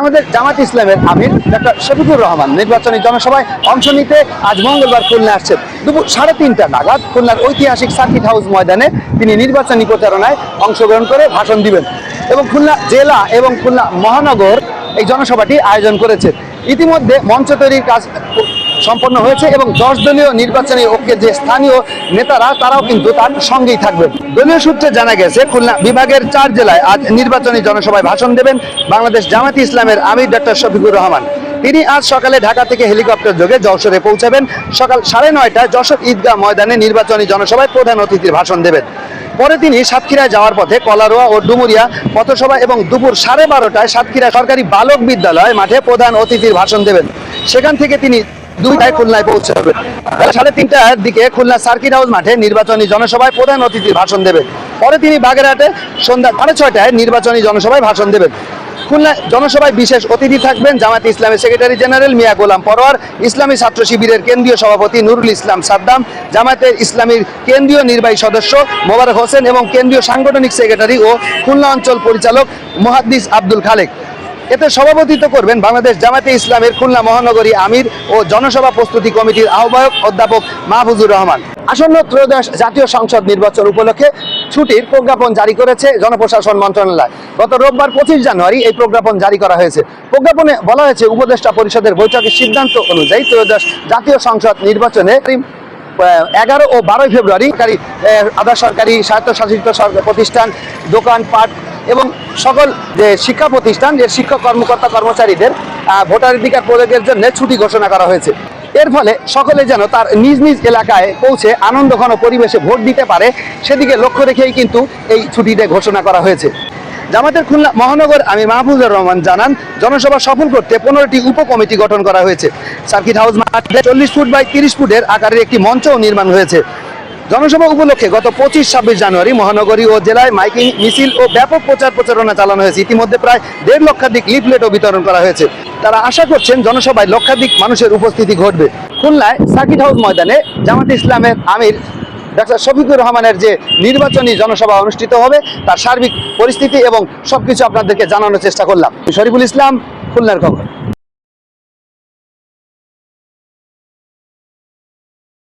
বাংলাদেশ জামাত ইসলামের আমির ডক্টর শফিকুর রহমান নির্বাচনী জনসভায় অংশ নিতে আজ মঙ্গলবার খুলনা আসছেন। দুপুর 3:30 নাগাদ খুলনার ঐতিহাসিক সার্কিট হাউস ময়দানে তিনি নির্বাচনী প্রচারণায় অংশগ্রহণ করে ভাষণ দিবেন এবং খুলনা জেলা এবং খুলনা মহানগর এই জনসভাটি আয়োজন করেছে। ইতিমধ্যে মঞ্চ তৈরির কাজ সম্পন্ন হয়েছে এবং 10 দলীয় নির্বাচনী ঐক্যের যে স্থানীয় নেতারা তারাও কিন্তু তার সঙ্গেই থাকবেন। দলীয় সূত্রে জানা গেছে খুলনা বিভাগের 4 জেলায় আজ নির্বাচনী জনসভায় ভাষণ দেবেন বাংলাদেশ জামাত ইসলামের আমির ডক্টর শফিকুর রহমান। তিনি আজ সকালে ঢাকা থেকে হেলিকপ্টার যোগে যশোরে পৌঁছাবেন। সকাল 9:30টায় যশোর ঈদগাহ ময়দানে নির্বাচনী জনসভায় প্রধান অতিথির ভাষণ দেবেন। পরে তিনি সাতক্ষীরায় যাওয়ার পথে কলারোয়া ও ডুমুরিয়া পথসভা এবং দুপুর 12:30টায় সাতক্ষীরা সরকারি বালক বিদ্যালয় মাঠে প্রধান অতিথির ভাষণ দেবেন। সেখান থেকে তিনি 2টায় খুলনায় পৌঁছাবেন। 3:30টার দিকে খুলনা সার্কিট হাউস মাঠে নির্বাচনী জনসভায় প্রধান অতিথির ভাষণ দেবেন। পরে তিনি বাগেরহাটে সন্ধ্যা 6:30টায় নির্বাচনী জনসভায় ভাষণ দেবেন। খুলনা জনসভায় বিশেষ অতিথি থাকবেন জামায়াতে ইসলামের সেক্রেটারি জেনারেল মিয়া গোলাম পরোয়ার, ইসলামী ছাত্র শিবিরের কেন্দ্রীয় সভাপতি নুরুল ইসলাম সাদ্দাম, জামায়াতে ইসলামীর কেন্দ্রীয় নির্বাহী সদস্য মোবারক হোসেন এবং কেন্দ্রীয় সাংগঠনিক সেক্রেটারি ও খুলনা অঞ্চল পরিচালক মুহাদ্দিস আব্দুল খালেক। এতে সভাপতিত্ব করবেন বাংলাদেশ জামায়াতে ইসলামের খুলনা মহানগরী আমির ও জনসভা প্রস্তুতি কমিটির আহ্বায়ক অধ্যাপক মাহফুজুর রহমান। আসন্ন ত্রয়োদশ জাতীয় সংসদ নির্বাচন উপলক্ষে ছুটির প্রজ্ঞাপন জারি করেছে জনপ্রশাসন মন্ত্রণালয়। গত রোববার 25 জানুয়ারি এই প্রজ্ঞাপন জারি করা হয়েছে। প্রজ্ঞাপনে বলা হয়েছে, উপদেষ্টা পরিষদের বৈঠকের সিদ্ধান্ত অনুযায়ী ত্রয়োদশ জাতীয় সংসদ নির্বাচনে 11 ও 12 ফেব্রুয়ারি আধা সরকারি স্বায়ত্তশাসিত প্রতিষ্ঠান, দোকানপাট এবং সকল যে শিক্ষা প্রতিষ্ঠান এর শিক্ষক কর্মকর্তা কর্মচারীদের ভোটাধিকার প্রয়োগের জন্য ছুটি ঘোষণা করা হয়েছে। এর ফলে সকলে যেন তার নিজ নিজ এলাকায় পৌঁছে আনন্দঘন পরিবেশে ভোট দিতে পারে, সেদিকে লক্ষ্য রেখেই কিন্তু এই ছুটিতে ঘোষণা করা হয়েছে। জামাতের খুলনা মহানগর আমির মাহফুজুর রহমান জানান, জনসভা সফল করতে 15টি উপকমিটি গঠন করা হয়েছে। সার্কিট হাউস মাঠে 40 ফুট বাই 30 ফুটের আকারের একটি মঞ্চও নির্মাণ হয়েছে। জনসভা উপলক্ষে গত 25-26 জানুয়ারি মহানগরী ও জেলায় মাইকিং মিছিল ও ব্যাপক প্রচারণা চালানো হয়েছে। ইতিমধ্যে প্রায় 1.5 লক্ষাধিক লিফলেটও বিতরণ করা হয়েছে। তারা আশা করছেন জনসভায় লক্ষাধিক মানুষের উপস্থিতি ঘটবে। খুলনায় সার্কিট হাউস ময়দানে জামাত ইসলামের আমির ডক্টর শফিকুর রহমানের যে নির্বাচনী জনসভা অনুষ্ঠিত হবে তার সার্বিক পরিস্থিতি এবং সবকিছু আপনাদেরকে জানানোর চেষ্টা করলাম। শরীফুল ইসলাম, খুলনার খবর।